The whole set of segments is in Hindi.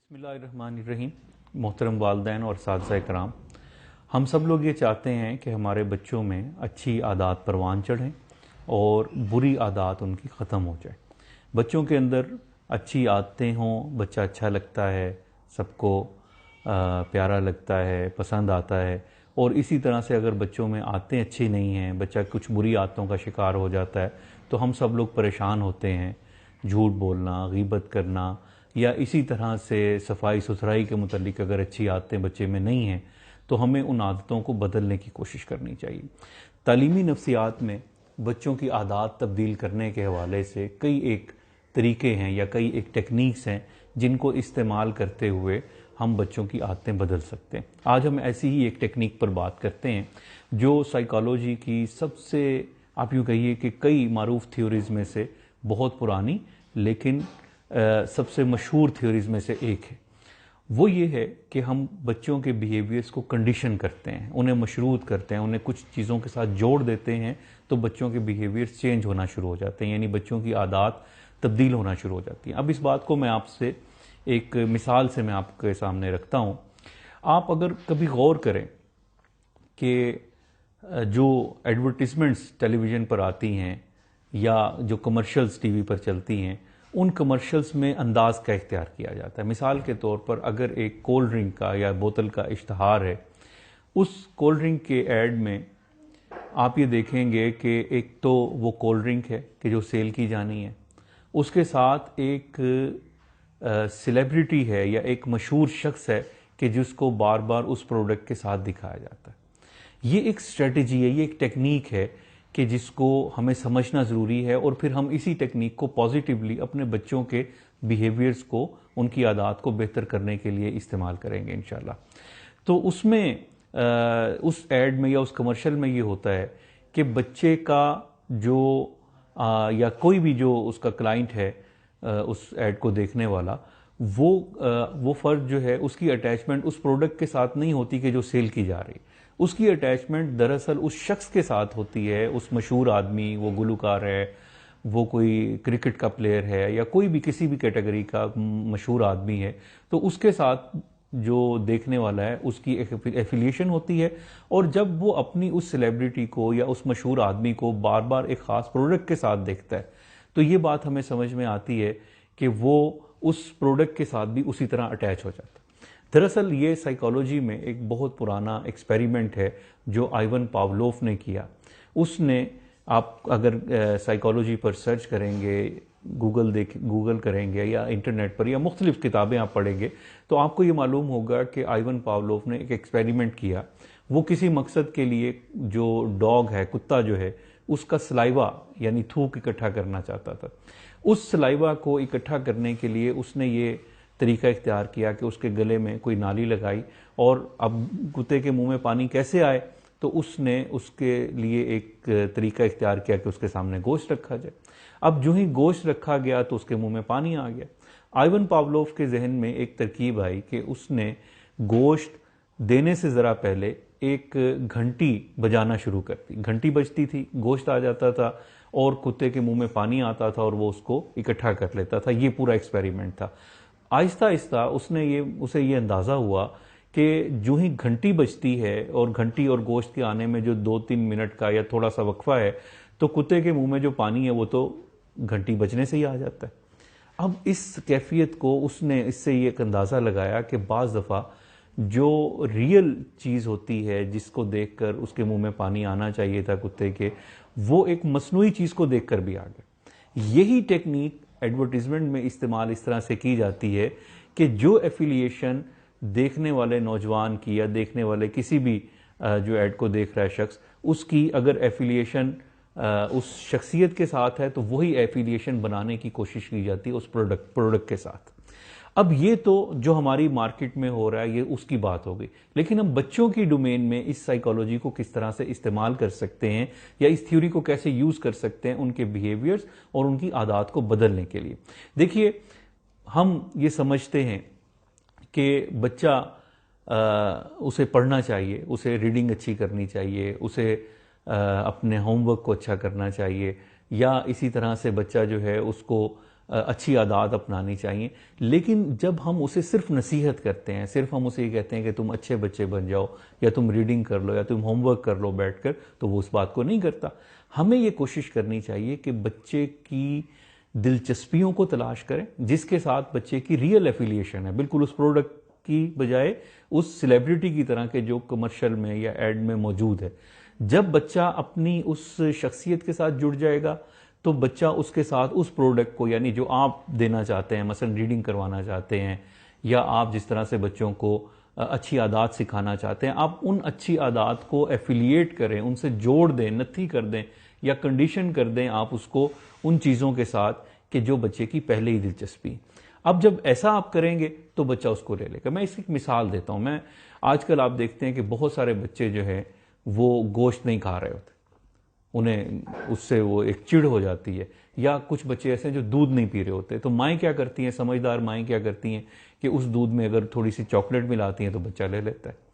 बिस्मिल्लाहिर्रहमानिर्रहीम। मोहतरम वालिदैन और साथिया कराम, हम सब लोग ये चाहते हैं कि हमारे बच्चों में अच्छी आदत परवान चढ़ें और बुरी आदत उनकी ख़त्म हो जाए। बच्चों के अंदर अच्छी आदतें हों, बच्चा अच्छा लगता है, सबको प्यारा लगता है, पसंद आता है। और इसी तरह से अगर बच्चों में आदतें अच्छी नहीं हैं, बच्चा कुछ बुरी आदतों का शिकार हो जाता है, तो हम सब लोग परेशान होते हैं। झूठ बोलना, गीबत करना, या इसी तरह से सफाई सुथराई के मुतालिक अगर अच्छी आदतें बच्चे में नहीं हैं तो हमें उन आदतों को बदलने की कोशिश करनी चाहिए। तालीमी नफ्सियात में बच्चों की आदत तब्दील करने के हवाले से कई एक तरीके हैं या कई एक टेक्निक्स हैं जिनको इस्तेमाल करते हुए हम बच्चों की आदतें बदल सकते हैं। आज हम ऐसी ही एक टेक्निक पर बात करते हैं जो साइकोलॉजी की सबसे, आप यूँ कहिए कि कई मारूफ थ्योरीज़ में से बहुत पुरानी लेकिन सबसे मशहूर थ्योरीज़ में से एक है। वो ये है कि हम बच्चों के बिहेवियर्स को कंडीशन करते हैं, उन्हें मशरूत करते हैं, उन्हें कुछ चीज़ों के साथ जोड़ देते हैं तो बच्चों के बिहेवियर्स चेंज होना शुरू हो जाते हैं, यानी बच्चों की आदत तब्दील होना शुरू हो जाती है। अब इस बात को मैं आपसे एक मिसाल से मैं आपके सामने रखता हूँ। आप अगर कभी गौर करें कि जो एडवर्टिजमेंट्स टेलीविज़न पर आती हैं या जो कमर्शियल्स टीवी पर चलती हैं, उन कमर्शियल्स में अंदाज का इख्तियार किया जाता है। मिसाल के तौर पर अगर एक कोल्ड ड्रिंक का या बोतल का इश्तहार है, उस कोल्ड ड्रिंक के ऐड में आप ये देखेंगे कि एक तो वो कोल्ड ड्रिंक है कि जो सेल की जानी है, उसके साथ एक सेलिब्रिटी है या एक मशहूर शख्स है कि जिसको बार बार उस प्रोडक्ट के साथ दिखाया जाता है। ये एक स्ट्रेटजी है, ये एक टेक्निक है कि जिसको हमें समझना ज़रूरी है और फिर हम इसी टेक्निक को पॉजिटिवली अपने बच्चों के बिहेवियर्स को, उनकी आदत को बेहतर करने के लिए इस्तेमाल करेंगे इंशाल्लाह। तो उसमें उस एड में या उस कमर्शियल में ये होता है कि बच्चे का जो या कोई भी जो उसका क्लाइंट है, उस एड को देखने वाला, वो फ़र्द जो है उसकी अटैचमेंट उस प्रोडक्ट के साथ नहीं होती कि जो सेल की जा रही। उसकी अटैचमेंट दरअसल उस शख्स के साथ होती है, उस मशहूर आदमी, वो गुलकार है, वो कोई क्रिकेट का प्लेयर है या कोई भी किसी भी कैटेगरी का मशहूर आदमी है, तो उसके साथ जो देखने वाला है उसकी एफिलिएशन होती है। और जब वो अपनी उस सेलिब्रिटी को या उस मशहूर आदमी को बार बार एक ख़ास प्रोडक्ट के साथ देखता है तो ये बात हमें समझ में आती है कि वो उस प्रोडक्ट के साथ भी उसी तरह अटैच हो जाता है। दरअसल ये साइकोलॉजी में एक बहुत पुराना एक्सपेरिमेंट है जो आइवन पावलोव ने किया। उसने, आप अगर साइकोलॉजी पर सर्च करेंगे, गूगल करेंगे या इंटरनेट पर या मुख्तलिफ किताबें आप पढ़ेंगे तो आपको ये मालूम होगा कि आइवन पावलोव ने एक एक्सपेरिमेंट किया। वो किसी मकसद के लिए जो डॉग है, कुत्ता जो है, उसका सलाइवा यानी थूक इकट्ठा करना चाहता था। उस सलाइवा को इकट्ठा करने के लिए उसने ये तरीका इख्तियार किया कि उसके गले में कोई नाली लगाई और अब कुत्ते के मुंह में पानी कैसे आए, तो उसने उसके लिए एक तरीका इख्तियार किया कि उसके सामने गोश्त रखा जाए। अब जो ही गोश्त रखा गया तो उसके मुंह में पानी आ गया। आइवन पावलोव के जहन में एक तरकीब आई कि उसने गोश्त देने से ज़रा पहले एक घंटी बजाना शुरू कर दी। घंटी बजती थी, गोश्त आ जाता था और कुत्ते के मुंह में पानी आता था और वो उसको इकट्ठा कर लेता था। ये पूरा एक्सपेरिमेंट था। आहिस्ता आहिस्ता उसे ये अंदाज़ा हुआ कि जो ही घंटी बजती है और घंटी और गोश्त के आने में जो 2-3 मिनट का या थोड़ा सा वक्फा है, तो कुत्ते के मुंह में जो पानी है वो तो घंटी बजने से ही आ जाता है। अब इस कैफियत को उसने, इससे ये एक अंदाज़ा लगाया कि बाज़ दफ़ा जो रियल चीज़ होती है जिसको देखकर उसके मुंह में पानी आना चाहिए था कुत्ते के, वो एक मसनूई चीज़ को देखकर भी आ गया। यही टेक्निक एडवर्टीजमेंट में इस्तेमाल इस तरह से की जाती है कि जो एफिलिएशन देखने वाले नौजवान की या देखने वाले किसी भी जो ऐड को देख रहा है शख्स, उसकी अगर एफिलिएशन उस शख्सियत के साथ है तो वही एफिलिएशन बनाने की कोशिश की जाती है उस प्रोडक्ट के साथ। अब ये तो जो हमारी मार्केट में हो रहा है ये उसकी बात हो गई, लेकिन हम बच्चों की डोमेन में इस साइकोलॉजी को किस तरह से इस्तेमाल कर सकते हैं या इस थ्योरी को कैसे यूज़ कर सकते हैं उनके बिहेवियर्स और उनकी आदत को बदलने के लिए। देखिए, हम ये समझते हैं कि बच्चा उसे पढ़ना चाहिए, उसे रीडिंग अच्छी करनी चाहिए, उसे अपने होमवर्क को अच्छा करना चाहिए, या इसी तरह से बच्चा जो है उसको अच्छी आदत अपनानी चाहिए। लेकिन जब हम उसे सिर्फ नसीहत करते हैं, सिर्फ हम उसे ये कहते हैं कि तुम अच्छे बच्चे बन जाओ, या तुम रीडिंग कर लो, या तुम होमवर्क कर लो बैठकर, तो वो उस बात को नहीं करता। हमें ये कोशिश करनी चाहिए कि बच्चे की दिलचस्पियों को तलाश करें जिसके साथ बच्चे की रियल एफिलिएशन है, बिल्कुल उस प्रोडक्ट की बजाय उस सेलिब्रिटी की तरह के जो कमर्शियल में या एड में मौजूद है। जब बच्चा अपनी उस शख्सियत के साथ जुड़ जाएगा तो बच्चा उसके साथ उस प्रोडक्ट को, यानी जो आप देना चाहते हैं, मसलन रीडिंग करवाना चाहते हैं, या आप जिस तरह से बच्चों को अच्छी आदत सिखाना चाहते हैं, आप उन अच्छी आदत को एफिलिएट करें, उनसे जोड़ दें, नथी कर दें या कंडीशन कर दें आप उसको उन चीज़ों के साथ कि जो बच्चे की पहले ही दिलचस्पी। अब जब ऐसा आप करेंगे तो बच्चा उसको ले लेगा। मैं इसकी एक मिसाल देता हूँ। मैं आजकल आप देखते हैं कि बहुत सारे बच्चे जो है वो गोश्त नहीं खा रहे होते, उन्हें उससे वो एक चिढ़ हो जाती है। या कुछ बच्चे ऐसे हैं जो दूध नहीं पी रहे होते, तो माएँ क्या करती हैं, समझदार माएँ क्या करती हैं कि उस दूध में अगर थोड़ी सी चॉकलेट मिलाती हैं तो बच्चा ले लेता है।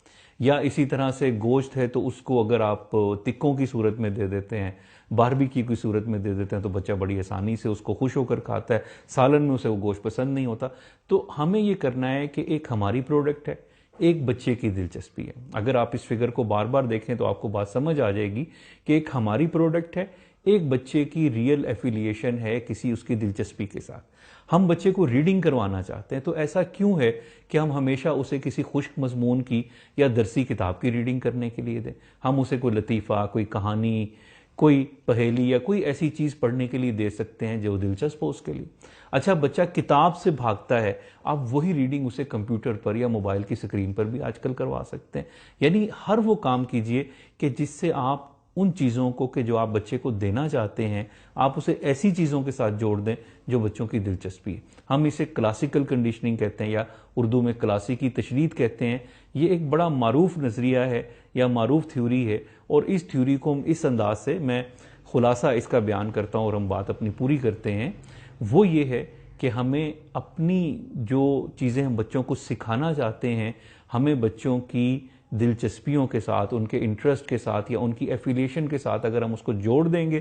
या इसी तरह से गोश्त है तो उसको अगर आप टिक्कों की सूरत में दे देते हैं, बारबेक्यू की सूरत में दे देते हैं, तो बच्चा बड़ी आसानी से उसको खुश होकर खाता है। सालन में उसे वो गोश्त पसंद नहीं होता। तो हमें ये करना है कि एक हमारी प्रोडक्ट है, एक बच्चे की दिलचस्पी है। अगर आप इस फिगर को बार बार देखें तो आपको बात समझ आ जाएगी कि एक हमारी प्रोडक्ट है, एक बच्चे की रियल एफिलिएशन है किसी उसकी दिलचस्पी के साथ। हम बच्चे को रीडिंग करवाना चाहते हैं, तो ऐसा क्यों है कि हम हमेशा उसे किसी खुश्क मजमून की या दरसी किताब की रीडिंग करने के लिए दें? हम उसे कोई लतीफ़ा, कोई कहानी, कोई पहेली या कोई ऐसी चीज़ पढ़ने के लिए दे सकते हैं जो दिलचस्प हो उसके लिए। अच्छा, बच्चा किताब से भागता है, आप वही रीडिंग उसे कंप्यूटर पर या मोबाइल की स्क्रीन पर भी आजकल करवा सकते हैं। यानी हर वो काम कीजिए कि जिससे आप उन चीज़ों को कि जो आप बच्चे को देना चाहते हैं, आप उसे ऐसी चीज़ों के साथ जोड़ दें जो बच्चों की दिलचस्पी है। हम इसे क्लासिकल कंडीशनिंग कहते हैं या उर्दू में क्लासिकी तशरीद कहते हैं। ये एक बड़ा मारूफ नज़रिया है या मारूफ थ्योरी है, और इस थ्योरी को इस अंदाज से मैं खुलासा इसका बयान करता हूँ और हम बात अपनी पूरी करते हैं। वो ये है कि हमें अपनी जो चीज़ें हम बच्चों को सिखाना चाहते हैं, हमें बच्चों की दिलचस्पियों के साथ, उनके इंटरेस्ट के साथ या उनकी एफिलिएशन के साथ अगर हम उसको जोड़ देंगे,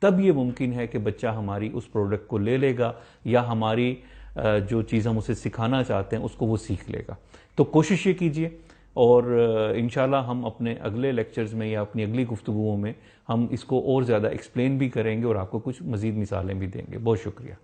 तब ये मुमकिन है कि बच्चा हमारी उस प्रोडक्ट को ले लेगा या हमारी जो चीज़ हम उसे सिखाना चाहते हैं उसको वो सीख लेगा। तो कोशिश ये कीजिए, और इंशाल्लाह हम अपने अगले लेक्चर्स में या अपनी अगली गुफ्तगुओं में हम इसको और ज़्यादा एक्सप्लेन भी करेंगे और आपको कुछ मज़ीद मिसालें भी देंगे। बहुत शुक्रिया।